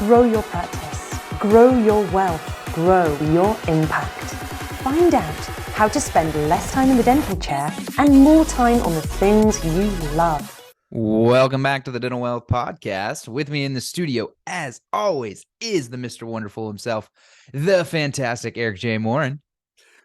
Grow your practice, grow your wealth, grow your impact. Find out how to spend less time in the dental chair and more time on the things you love. Welcome back to the Dental Wealth Podcast. With me in the studio, as always, is the Mr. Wonderful himself, the fantastic Eric J. Morin.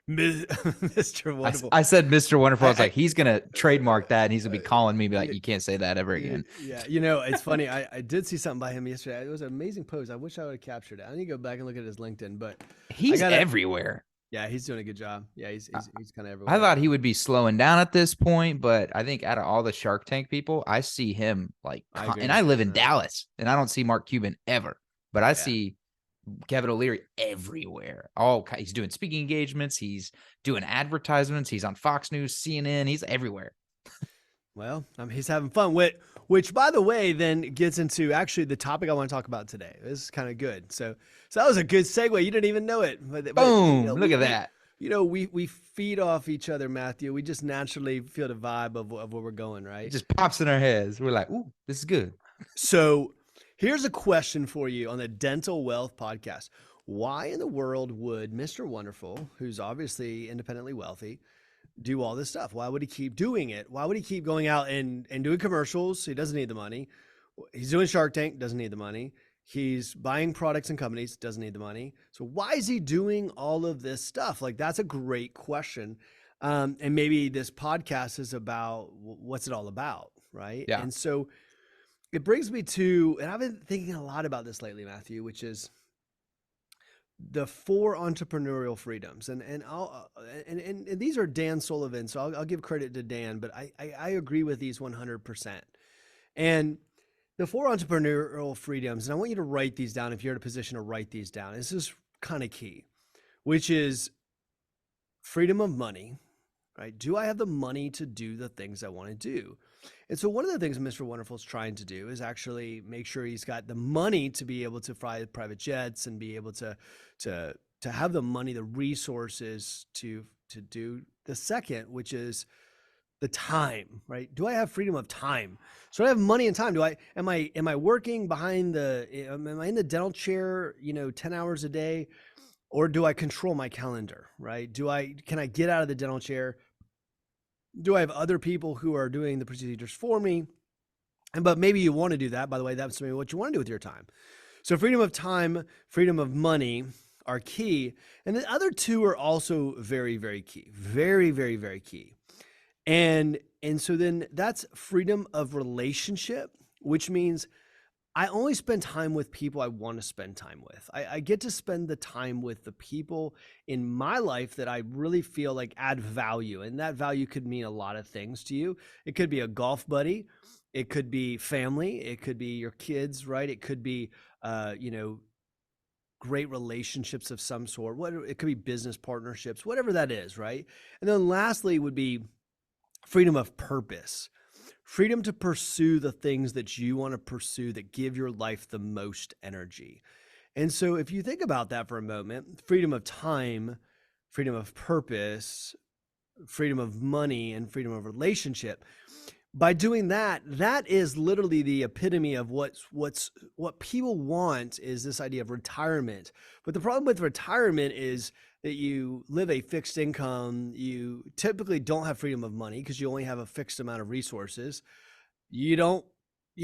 Mr. Wonderful. I said Mr. Wonderful. I was like, he's going to trademark that, and he's going to be calling me, be like, you can't say that ever again. Yeah, you know, it's funny. I did see something by him yesterday. It was an amazing post. I wish I would have captured it. I need to go back and look at his LinkedIn, but he's everywhere. Yeah, he's doing a good job. Yeah, he's kind of everywhere. I thought he would be slowing down at this point, but I think out of all the Shark Tank people, I see him and I live in Dallas, and I don't see Mark Cuban ever, but I see Kevin O'Leary everywhere. He's doing speaking engagements. He's doing advertisements. He's on Fox News, CNN. He's everywhere. Well, he's having fun with, which, by the way, then gets into actually the topic I want to talk about today. This is kind of good. So that was a good segue. You didn't even know it. Boom! Look at that. You know, we feed off each other, Matthew. We just naturally feel the vibe of where we're going, right? It just pops in our heads. We're like, ooh, this is good. So here's a question for you on the Dental Wealth Podcast. Why in the world would Mr. Wonderful, who's obviously independently wealthy, do all this stuff? Why would he keep doing it? Why would he keep going out and doing commercials? He doesn't need the money. He's doing Shark Tank, doesn't need the money. He's buying products and companies, doesn't need the money. So why is he doing all of this stuff? Like, that's a great question. And maybe this podcast is about what's it all about, right? Yeah. And so it brings me to, and I've been thinking a lot about this lately, Matthew, which is the 4 entrepreneurial freedoms. And these are Dan Sullivan, so I'll give credit to Dan, but I agree with these 100%. And the 4 entrepreneurial freedoms, and I want you to write these down if you're in a position to write these down. This is kind of key, which is freedom of money, right? Do I have the money to do the things I want to do? And so one of the things Mr. Wonderful is trying to do is actually make sure he's got the money to be able to fly private jets and be able to have the money, the resources to do the second, which is the time, right? Do I have freedom of time? So I have money and time. Am I working am I in the dental chair, 10 hours a day, or do I control my calendar, right? Can I get out of the dental chair? Do I have other people who are doing the procedures for me? But maybe you want to do that. By the way, that's maybe what you want to do with your time. So freedom of time, freedom of money are key. And the other two are also very, very key. Very, very, very key. And so then that's freedom of relationship, which means I only spend time with people I want to spend time with. I get to spend the time with the people in my life that I really feel like add value. And that value could mean a lot of things to you. It could be a golf buddy. It could be family. It could be your kids, right? It could be, great relationships of some sort. It could be business partnerships, whatever that is, right? And then lastly would be freedom of purpose. Freedom to pursue the things that you want to pursue that give your life the most energy. And so if you think about that for a moment, freedom of time, freedom of purpose, freedom of money, and freedom of relationship, by doing that, that is literally the epitome of what people want, is this idea of retirement. But the problem with retirement is that you live a fixed income. You typically don't have freedom of money because you only have a fixed amount of resources. You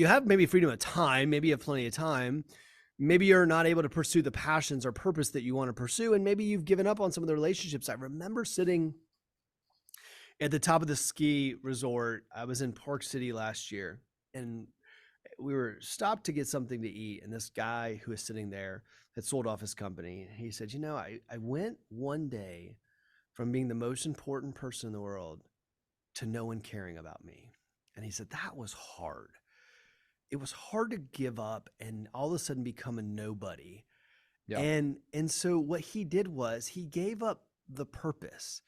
have maybe freedom of time. Maybe you have plenty of time. Maybe you're not able to pursue the passions or purpose that you want to pursue. And maybe you've given up on some of the relationships. I remember sitting at the top of the ski resort. I was in Park City last year, and we were stopped to get something to eat. And this guy who was sitting there had sold off his company. He said, I went one day from being the most important person in the world to no one caring about me. And he said, that was hard. It was hard to give up and all of a sudden become a nobody. Yeah. And so what he did was he gave up the purpose,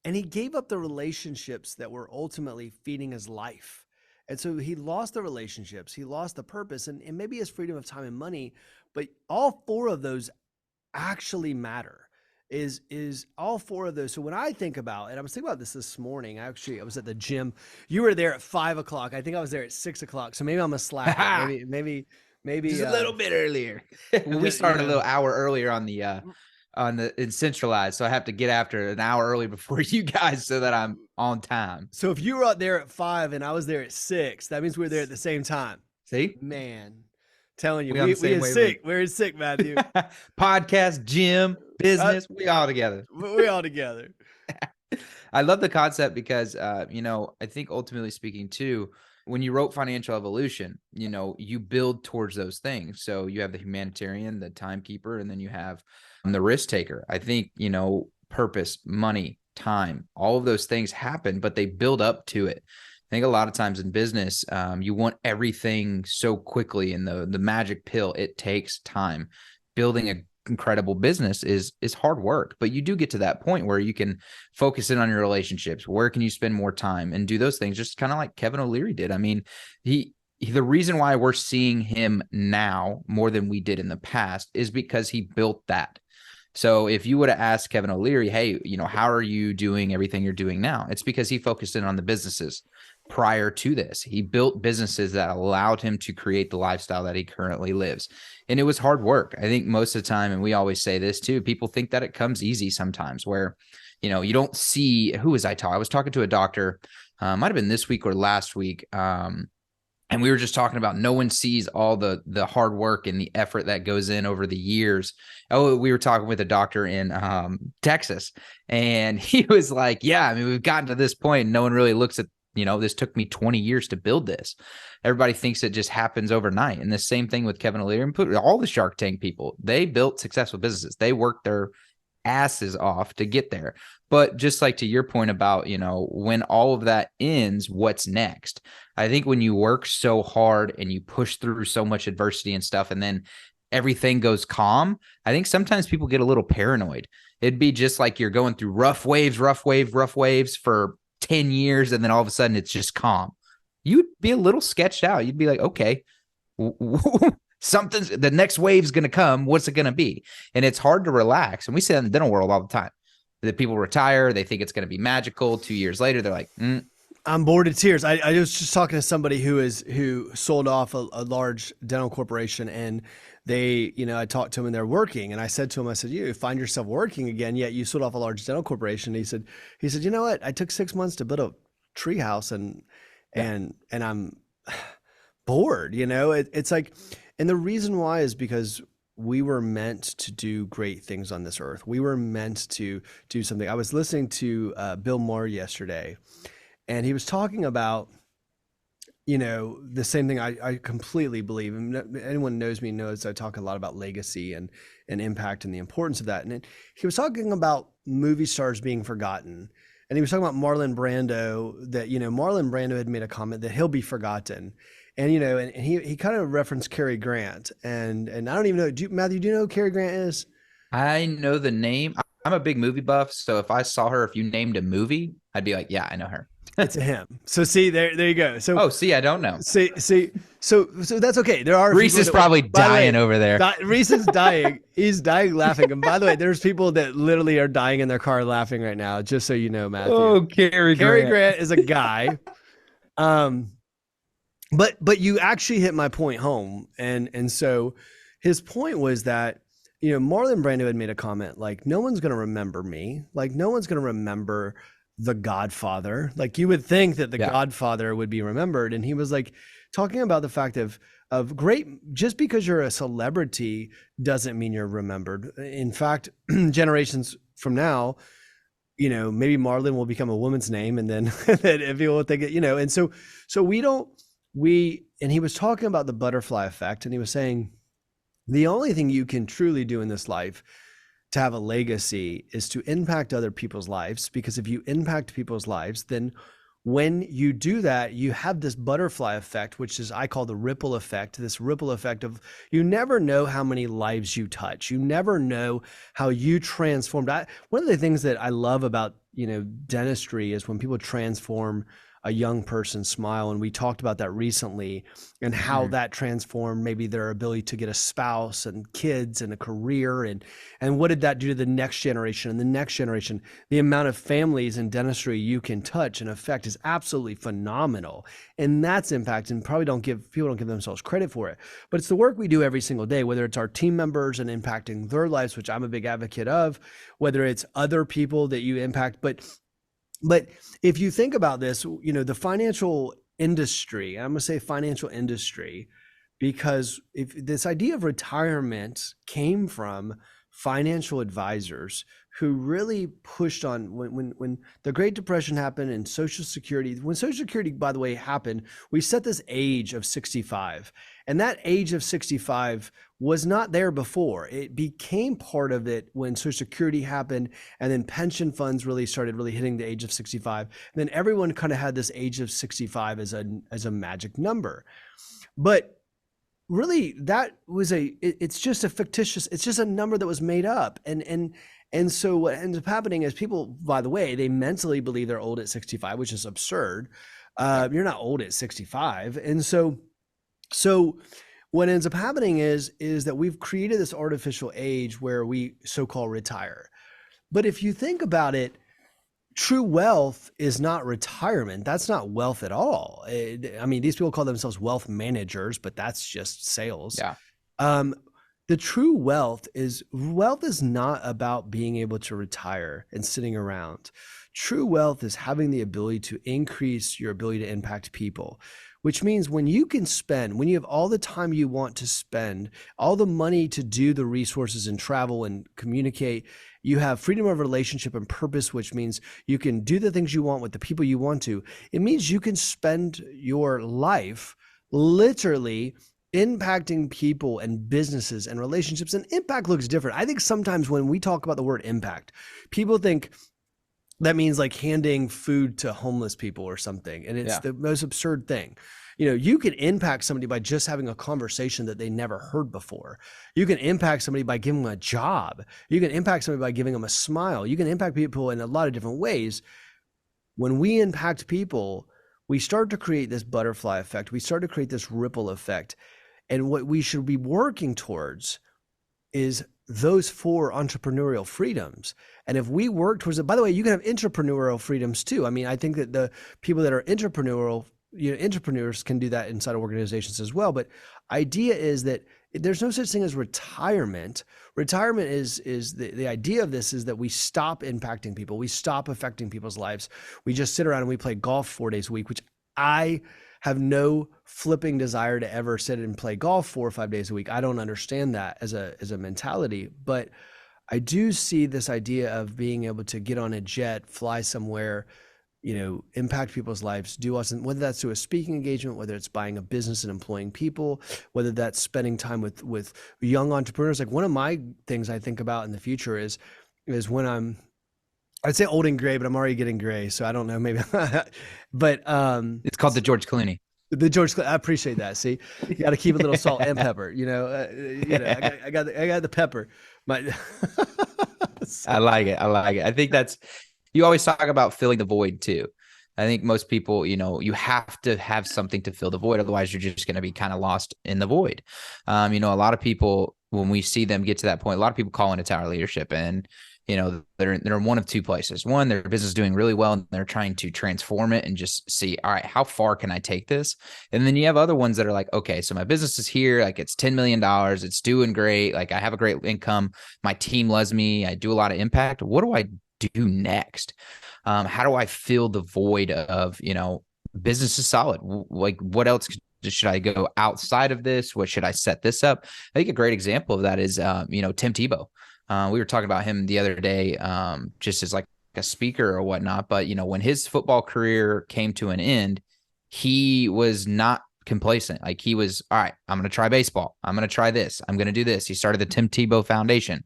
and he gave up the relationships that were ultimately feeding his life. And so he lost the relationships, he lost the purpose, and maybe his freedom of time and money, but all 4 of those actually matter. Is all 4 of those. So when I think about, and I was thinking about this morning, I was at the gym. You were there at 5 o'clock. I think I was there at 6 o'clock. So maybe I'm a slacker. maybe maybe just a little bit earlier. We started a little hour earlier on the in centralized, so I have to get after an hour early before you guys so that I'm on time. So if you were out there at 5 and I was there at 6, that means we're there at the same time. See, man, telling you, we on the same in sick. We're in sick, Matthew. Podcast, gym, business, we all together. We all together. I love the concept because, I think ultimately speaking too, when you wrote Financial Evolution, you build towards those things. So you have the humanitarian, the timekeeper, and then you have the risk taker. I think, purpose, money, time, all of those things happen, but they build up to it. I think a lot of times in business, you want everything so quickly, and the magic pill, it takes time. Building a incredible business is hard work, but you do get to that point where you can focus in on your relationships. Where can you spend more time and do those things, just kind of like Kevin O'Leary did. I mean, the reason why we're seeing him now more than we did in the past is because he built that. So if you would have asked Kevin O'Leary, hey, how are you doing everything you're doing now? It's because he focused in on the businesses prior to this. He built businesses that allowed him to create the lifestyle that he currently lives. And it was hard work. I think most of the time, and we always say this too, people think that it comes easy sometimes where, you don't see, who was I talking? I was talking to a doctor, might've been this week or last week. And we were just talking about no one sees all the hard work and the effort that goes in over the years. Oh, we were talking with a doctor in Texas, and he was like, yeah, I mean, we've gotten to this point and no one really looks at, this took me 20 years to build this. Everybody thinks it just happens overnight. And the same thing with Kevin O'Leary and all the Shark Tank people. They built successful businesses. They worked their asses off to get there. But just like to your point about, when all of that ends, what's next? I think when you work so hard and you push through so much adversity and stuff, and then everything goes calm, I think sometimes people get a little paranoid. It'd be just like you're going through rough waves for 10 years, and then all of a sudden it's just calm. You'd be a little sketched out. You'd be like, okay, the next wave's going to come. What's it going to be? And it's hard to relax. And we say that in the dental world all the time, that people retire. They think it's going to be magical. 2 years later, they're like, I'm bored to tears. I was just talking to somebody who sold off a large dental corporation, and they, I talked to him and they're working. And I said to him, you find yourself working again, yet you sold off a large dental corporation. And he said, you know what? I took 6 months to build a tree house and I'm bored, it's like, and the reason why is because we were meant to do great things on this earth. We were meant to do something. I was listening to Bill Maher yesterday, and he was talking about, the same thing I completely believe. And anyone knows me knows I talk a lot about legacy and impact and the importance of that. And he was talking about movie stars being forgotten. And he was talking about Marlon Brando, that, Marlon Brando had made a comment that he'll be forgotten. And, and he kind of referenced Cary Grant. And I don't even know, Matthew, do you know who Cary Grant is? I know the name. I'm a big movie buff. So if I saw her, if you named a movie, I'd be like, yeah, I know her. It's a him. So see, there you go. So I don't know. See, so that's okay. There are Reese is probably dying over there. Reese is dying. He's dying laughing. And by the way, there's people that literally are dying in their car laughing right now. Just so you know, Matthew. Oh, Cary Grant is a guy. But you actually hit my point home, and so his point was that Marlon Brando had made a comment like, no one's going to remember me, like no one's going to remember The Godfather. Like you would think that The Godfather would be remembered. And he was like talking about the fact of great, just because you're a celebrity doesn't mean you're remembered. In fact, generations from now, maybe Marlon will become a woman's name, and then if people will think it, and so and he was talking about the butterfly effect, and he was saying the only thing you can truly do in this life to have a legacy is to impact other people's lives, because if you impact people's lives, then when you do that, you have this butterfly effect, which is, I call the ripple effect, this ripple effect of, you never know how many lives you touch. You never know how you transformed. One of the things that I love about, dentistry is when people transform a young person's smile. And we talked about that recently and how that transformed maybe their ability to get a spouse and kids and a career. And what did that do to the next generation and the next generation? The amount of families in dentistry you can touch and affect is absolutely phenomenal. And that's impact, and probably people don't give themselves credit for it. But it's the work we do every single day, whether it's our team members and impacting their lives, which I'm a big advocate of, whether it's other people that you impact. But if you think about this, the financial industry, I'm going to say financial industry, because if this idea of retirement came from financial advisors who really pushed on when the Great Depression happened and Social Security, when Social Security, by the way, happened, we set this age of 65. And that age of 65 was not there before. It became part of it when Social Security happened, and then pension funds really started hitting the age of 65. And then everyone kind of had this age of 65 as a magic number. But really, that was it's just a fictitious, it's just a number that was made up. And so what ends up happening is people, by the way, they mentally believe they're old at 65, which is absurd. You're not old at 65. And so what ends up happening is that we've created this artificial age where we so-called retire. But if you think about it, true wealth is not retirement. That's not wealth at all. I mean, these people call themselves wealth managers, but that's just sales. Yeah. The true wealth is not about being able to retire and sitting around. True wealth is having the ability to increase your ability to impact people, which means when you have all the time you want to spend, all the money to do the resources and travel and communicate, you have freedom of relationship and purpose, which means you can do the things you want with the people you want to. It means you can spend your life literally impacting people and businesses and relationships. And impact looks different. I think sometimes when we talk about the word impact, people think that means like handing food to homeless people or something. And it's the most absurd thing. You can impact somebody by just having a conversation that they never heard before. You can impact somebody by giving them a job. You can impact somebody by giving them a smile. You can impact people in a lot of different ways. When we impact people, we start to create this butterfly effect. We start to create this ripple effect. And what we should be working towards is those 4 entrepreneurial freedoms. And if we work towards it, by the way, you can have entrepreneurial freedoms too. I mean, I think that the people that are entrepreneurial, entrepreneurs can do that inside of organizations as well. But idea is that there's no such thing as retirement. Retirement is the idea of this is that we stop impacting people. We stop affecting people's lives. We just sit around and we play golf 4 days a week, which I have no flipping desire to ever sit and play golf 4 or 5 days a week. I don't understand that as a mentality, but I do see this idea of being able to get on a jet, fly somewhere, impact people's lives, do awesome, whether that's through a speaking engagement, whether it's buying a business and employing people, whether that's spending time with young entrepreneurs. Like one of my things I think about in the future is when I'd say old and gray, but I'm already getting gray. So I don't know, maybe, but it's called the George Clooney. I appreciate that. See, you got to keep a little salt and pepper, I got the pepper. I like it. I think you always talk about filling the void too. I think most people, you have to have something to fill the void. Otherwise you're just going to be kind of lost in the void. A lot of people, when we see them get to that point, a lot of people call into Tower Leadership and, they're in one of 2 places. One, their business is doing really well and they're trying to transform it and just see, all right, how far can I take this? And then you have other ones that are like, okay, so my business is here. Like it's $10 million. It's doing great. Like I have a great income. My team loves me. I do a lot of impact. What do I do next? How do I fill the void of, business is solid. Like what else should I go outside of this? What should I set this up? I think a great example of that is, Tim Tebow. We were talking about him the other day, just as like a speaker or whatnot. But, when his football career came to an end, he was not complacent. Like he was, all right, I'm going to try baseball. I'm going to try this. I'm going to do this. He started the Tim Tebow Foundation.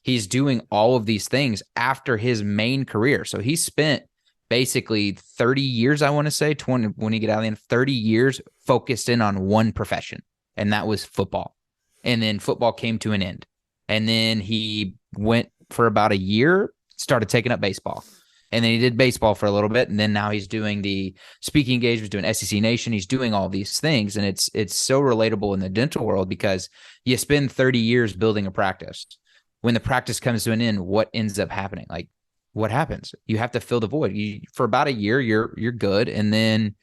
He's doing all of these things after his main career. So he spent basically 30 years, I want to say, 20, when he get out of the end, 30 years focused in on one profession, and that was football. And then football came to an end. And then he went for about a year, started taking up baseball. And then he did baseball for a little bit. And then now he's doing the speaking engagements, doing SEC Nation. He's doing all these things. And it's so relatable in the dental world because you spend 30 years building a practice. When the practice comes to an end, what ends up happening? Like, what happens? You have to fill the void. For about a year, you're good. And then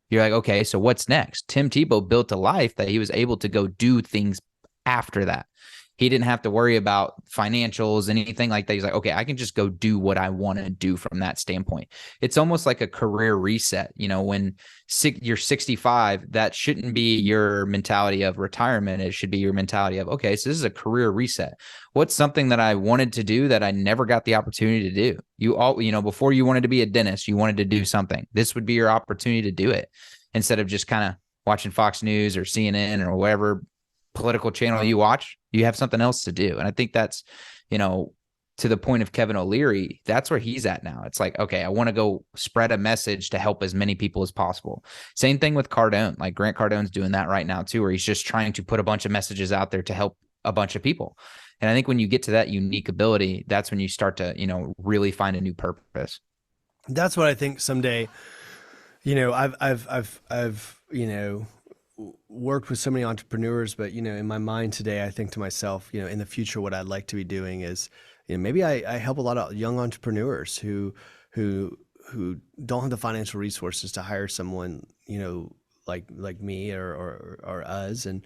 you're like, okay, so what's next? Tim Tebow built a life that he was able to go do things after that. He didn't have to worry about financials, anything like that. He's like, okay, I can just go do what I want to do from that standpoint. It's almost like a career reset. When you're 65, that shouldn't be your mentality of retirement. It should be your mentality of, okay, so this is a career reset. What's something that I wanted to do that I never got the opportunity to do? Before you wanted to be a dentist, you wanted to do something. This would be your opportunity to do it instead of just kind of watching Fox News or CNN or whatever political channel you watch. You have something else to do. And I think that's, to the point of Kevin O'Leary, that's where he's at now. It's like, okay, I want to go spread a message to help as many people as possible. Same thing with Cardone. Like Grant Cardone's doing that right now too, where he's just trying to put a bunch of messages out there to help a bunch of people. And I think when you get to that unique ability, that's when you start to, really find a new purpose. That's what I think someday, I've worked with so many entrepreneurs, but in my mind today, I think to myself, in the future, what I'd like to be doing is, maybe I help a lot of young entrepreneurs who don't have the financial resources to hire someone, like me or us, and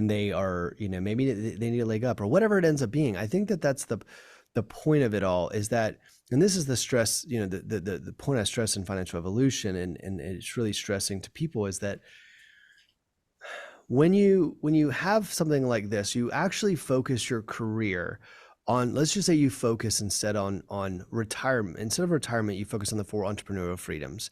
they are, maybe they need a leg up or whatever it ends up being. I think that's the point of it all is that, and this is the stress, the point I stress in financial evolution, and it's really stressing to people is that when you have something like this, you actually focus your career on, let's just say you focus instead on retirement. Instead of retirement, you focus on the 4 entrepreneurial freedoms.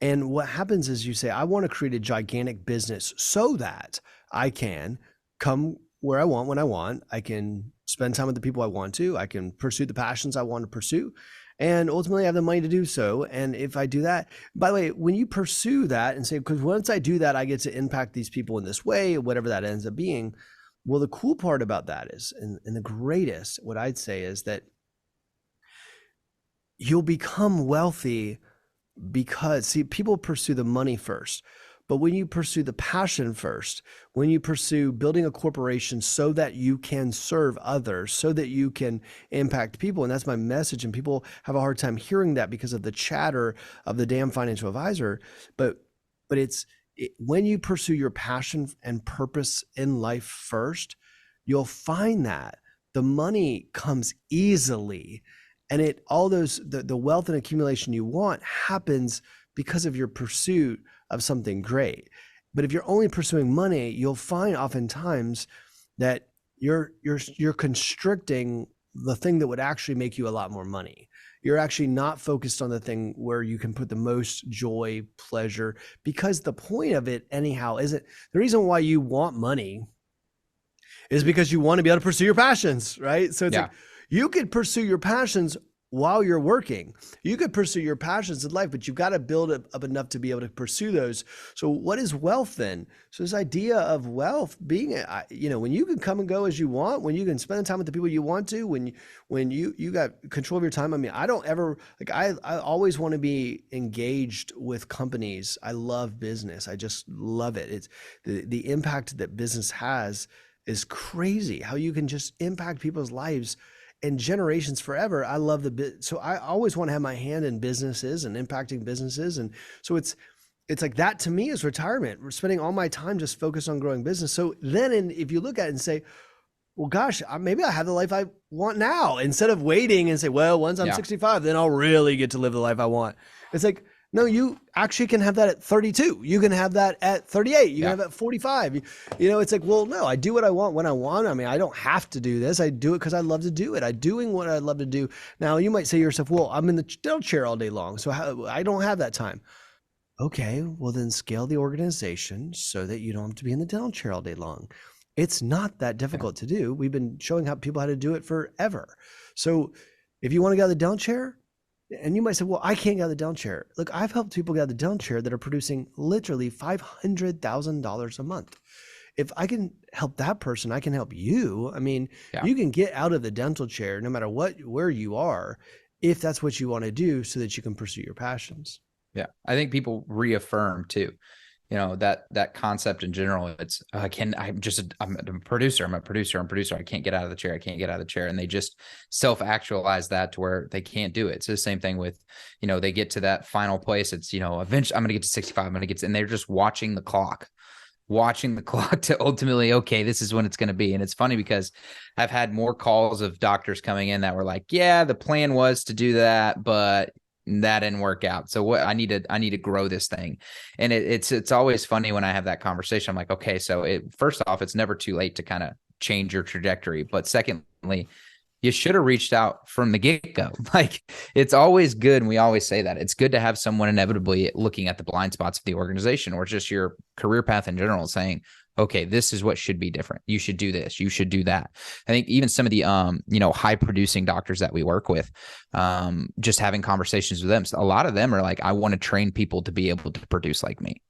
And what happens is you say, I want to create a gigantic business so that I can come where I want, when I want. I can spend time with the people I want to. I can pursue the passions I want to pursue. And ultimately I have the money to do so. And if I do that, by the way, when you pursue that and say, because once I do that, I get to impact these people in this way, whatever that ends up being. Well, the cool part about that is, and the greatest, what I'd say is that you'll become wealthy because, see, people pursue the money first. But when you pursue the passion first, when you pursue building a corporation so that you can serve others, so that you can impact people, and that's my message, and people have a hard time hearing that because of the chatter of the damn financial advisor, but when you pursue your passion and purpose in life first, you'll find that the money comes easily, and the wealth and accumulation you want happens because of your pursuit of something great. But if you're only pursuing money, you'll find oftentimes that you're constricting the thing that would actually make you a lot more money. You're actually not focused on the thing where you can put the most joy, pleasure, because the point of it anyhow isn't, the reason why you want money is because you want to be able to pursue your passions, right? So it's like you could pursue your passions while you're working. You could pursue your passions in life, but you've got to build up enough to be able to pursue those. So what is wealth then? So this idea of wealth being, when you can come and go as you want, when you can spend time with the people you want to, when you got control of your time. I mean, I don't ever, I always want to be engaged with companies. I love business. I just love it. It's the impact that business has is crazy. How you can just impact people's lives and generations forever. I love so I always want to have my hand in businesses and impacting businesses. And so it's like that to me is retirement. We're spending all my time just focused on growing business. So then if you look at it and say, well, gosh, maybe I have the life I want now, instead of waiting and say, well, once I'm 65, then I'll really get to live the life I want. It's like, no, you actually can have that at 32. You can have that at 38. You can have it at 45. It's like, well, no, I do what I want when I want. I mean, I don't have to do this. I do it because I love to do it. I'm doing what I love to do. Now, you might say to yourself, well, I'm in the dental chair all day long, so I don't have that time. Okay, well, then scale the organization so that you don't have to be in the dental chair all day long. It's not that difficult to do. We've been showing people how to do it forever. So if you want to get out of the dental chair, and you might say, well, I can't get out of the dental chair. Look, I've helped people get out of the dental chair that are producing literally $500,000 a month. If I can help that person, I can help you. I mean, you can get out of the dental chair no matter where you are if that's what you want to do, so that you can pursue your passions. Yeah. I think people reaffirm too, that concept in general. It's, I'm a producer. I can't get out of the chair. And they just self-actualize that to where they can't do it. It's the same thing with, they get to that final place. It's, eventually I'm going to get to 65. And they're just watching the clock to ultimately, okay, this is when it's going to be. And it's funny because I've had more calls of doctors coming in that were like, yeah, the plan was to do that, but that didn't work out. So what I need to grow this thing. And it's always funny when I have that conversation. I'm like, okay, so first off, it's never too late to kind of change your trajectory. But secondly, you should have reached out from the get-go. Like, it's always good. And we always say that it's good to have someone inevitably looking at the blind spots of the organization or just your career path in general, saying, okay, this is what should be different. You should do this. You should do that. I think even some of the, high producing doctors that we work with, just having conversations with them, a lot of them are like, I want to train people to be able to produce like me.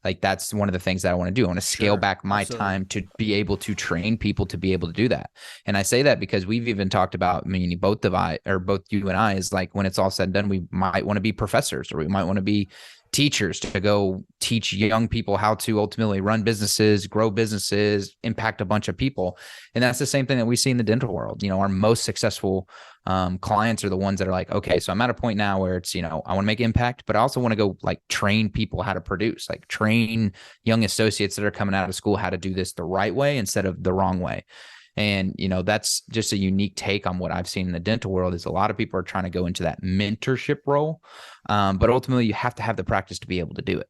Like, that's one of the things that I want to do. I want to scale back my time to be able to train people to be able to do that. And I say that because we've even talked about, both you and I, is like, when it's all said and done, we might want to be professors, or we might want to be teachers to go teach young people how to ultimately run businesses, grow businesses, impact a bunch of people. And that's the same thing that we see in the dental world. Our most successful clients are the ones that are like, okay, so I'm at a point now where it's, I want to make impact, but I also want to go like train people how to produce, like train young associates that are coming out of school how to do this the right way instead of the wrong way. And, that's just a unique take on what I've seen in the dental world, is a lot of people are trying to go into that mentorship role. But ultimately you have to have the practice to be able to do it.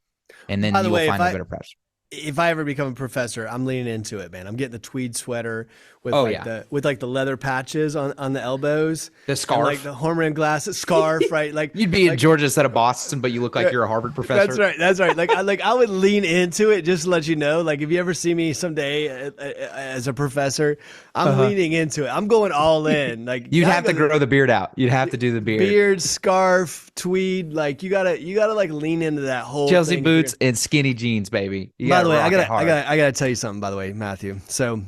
And then you will find a better practice. If I ever become a professor, I'm leaning into it, man. I'm getting the tweed sweater with the leather patches on the elbows, the scarf, and like the horn rim glasses, scarf, right? Like you'd be in Georgia instead of Boston, but you look like you're a Harvard professor. That's right. Like I would lean into it, just to let you know. Like, if you ever see me someday as a professor, I'm leaning into it. I'm going all in. Like, you'd have to grow the beard out. You'd have to do the beard, scarf, tweed. Like, you gotta like lean into that whole Chelsea thing. Boots and skinny jeans, baby. By the way, I gotta tell you something, by the way, Matthew. So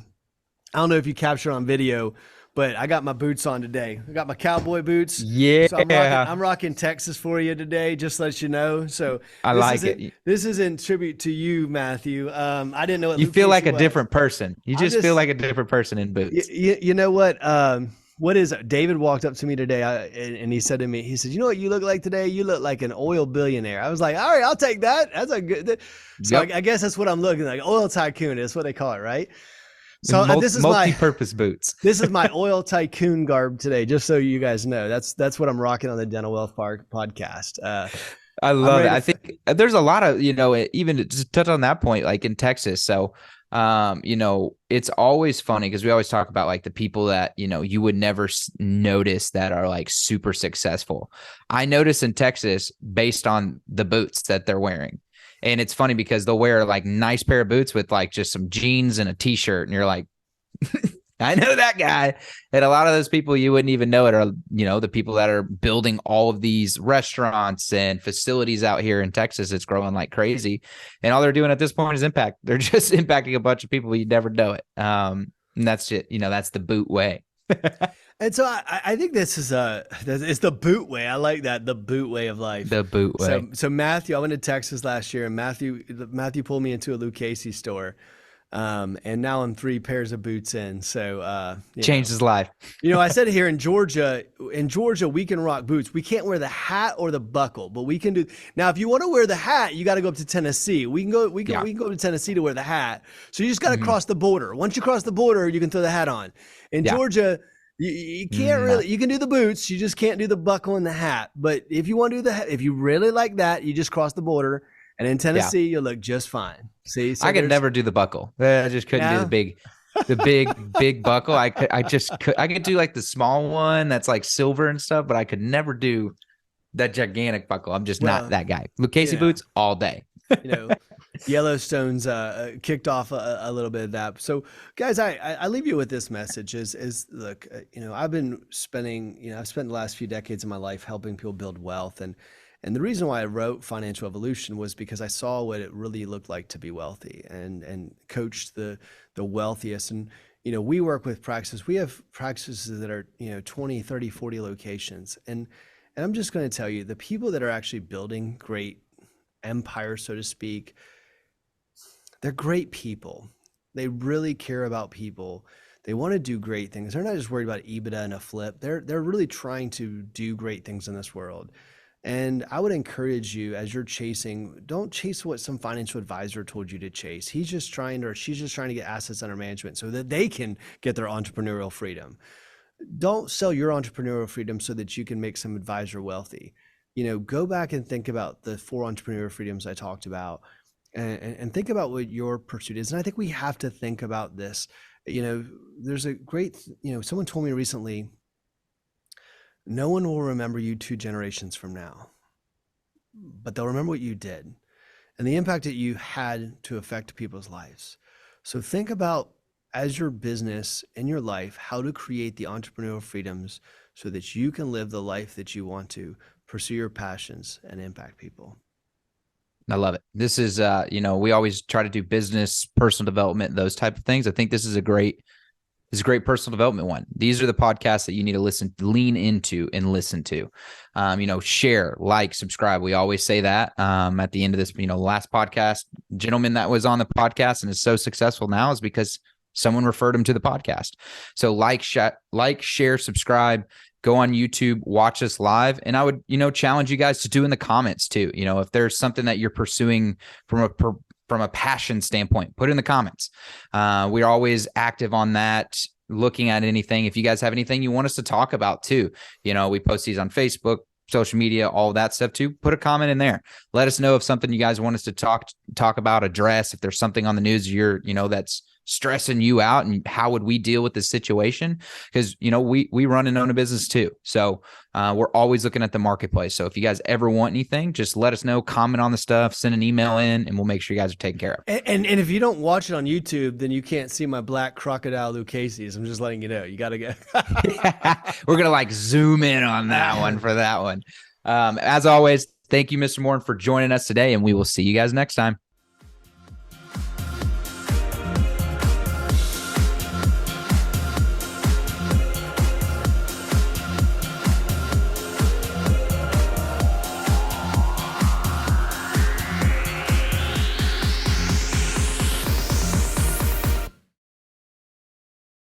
I don't know if you captured on video, but I got my boots on today. I got my cowboy boots. Yeah. So I'm rocking Texas for you today, just to let you know. So I like it. This is in tribute to you, Matthew. I didn't know what you feel like a different person. You just feel like a different person in boots. You know what? What is it? David walked up to me today and he said to me, he said, you know what you look like today? You look like an oil billionaire. I was like, all right, I'll take that. That's a good. So I guess that's what I'm looking like. Oil tycoon is what they call it, right? So this is multi-purpose boots. This is my oil tycoon garb today, just so you guys know. That's what I'm rocking on the Dental Wealth Park podcast. I love it. I think there's a lot of, even to just touch on that point, like in Texas. So, it's always funny because we always talk about like the people that, you would never notice that are like super successful. I notice in Texas based on the boots that they're wearing. And it's funny because they'll wear like nice pair of boots with like just some jeans and a t-shirt. And you're like, I know that guy. And a lot of those people you wouldn't even know it are, the people that are building all of these restaurants and facilities out here in Texas. It's growing like crazy. And all they're doing at this point is impact. They're just impacting a bunch of people, but you never know it. And that's it. That's the boot way. And so I think this is it's the boot way. I like that, the boot way of life. The boot way. So Matthew, I went to Texas last year, and Matthew pulled me into a Lou Casey store, and now I'm 3 pairs of boots in. So changed his life. I said here in Georgia, we can rock boots. We can't wear the hat or the buckle, but we can do. Now, if you want to wear the hat, you got to go up to Tennessee. We can go to Tennessee to wear the hat. So you just got to cross the border. Once you cross the border, you can throw the hat on. In Georgia, you can't really. You can do the boots. You just can't do the buckle and the hat. But if you want to do if you really like that, you just cross the border. And in Tennessee, you'll look just fine. See, so I could never do the buckle. I just couldn't do the big buckle. I could do like the small one that's like silver and stuff, but I could never do that gigantic buckle. I'm just not that guy. Lucchese boots all day. Yellowstone's kicked off a little bit of that. So guys, I leave you with this message is look, I've spent the last few decades of my life helping people build wealth. And the reason why I wrote Financial Evolution was because I saw what it really looked like to be wealthy and coached the wealthiest. And we work with practices. We have practices that are, 20, 30, 40 locations. And I'm just going to tell you, the people that are actually building great empires, so to speak, they're great people. They really care about people. They want to do great things. They're not just worried about EBITDA and a flip. They're really trying to do great things in this world. And I would encourage you, as you're chasing, don't chase what some financial advisor told you to chase. He's just trying, or she's just trying to get assets under management so that they can get their entrepreneurial freedom. Don't sell your entrepreneurial freedom so that you can make some advisor wealthy. Go back and think about the 4 entrepreneurial freedoms I talked about, and think about what your pursuit is. And I think we have to think about this. There's a great, someone told me recently, no one will remember you 2 generations from now, but they'll remember what you did and the impact that you had to affect people's lives. So think about, as your business and your life, how to create the entrepreneurial freedoms so that you can live the life that you want to, pursue your passions, and impact people. I love it. This is, we always try to do business, personal development, those type of things. I think this is a great personal development one. These are the podcasts that you need to lean into and listen to. Share, like, subscribe. We always say that at the end of this, last podcast, gentleman that was on the podcast and is so successful now is because someone referred him to the podcast. So like, share, subscribe, go on YouTube, watch us live. And I would, challenge you guys to do in the comments too. If there's something that you're pursuing from a passion standpoint, put it in the comments. We're always active on that, looking at anything. If you guys have anything you want us to talk about too, we post these on Facebook, social media, all that stuff too. Put a comment in there. Let us know if something you guys want us to talk about, address. If there's something on the news that's stressing you out, and how would we deal with this situation? Because we run and own a business too, so we're always looking at the marketplace. So if you guys ever want anything, just let us know, comment on the stuff, send an email in, and we'll make sure you guys are taken care of. And if you don't watch it on YouTube, then you can't see my black crocodile Lucchese's. I'm just letting you know. You got to get We're gonna zoom in on that one for that one. As always, thank you, Mr. Morin, for joining us today, and we will see you guys next time.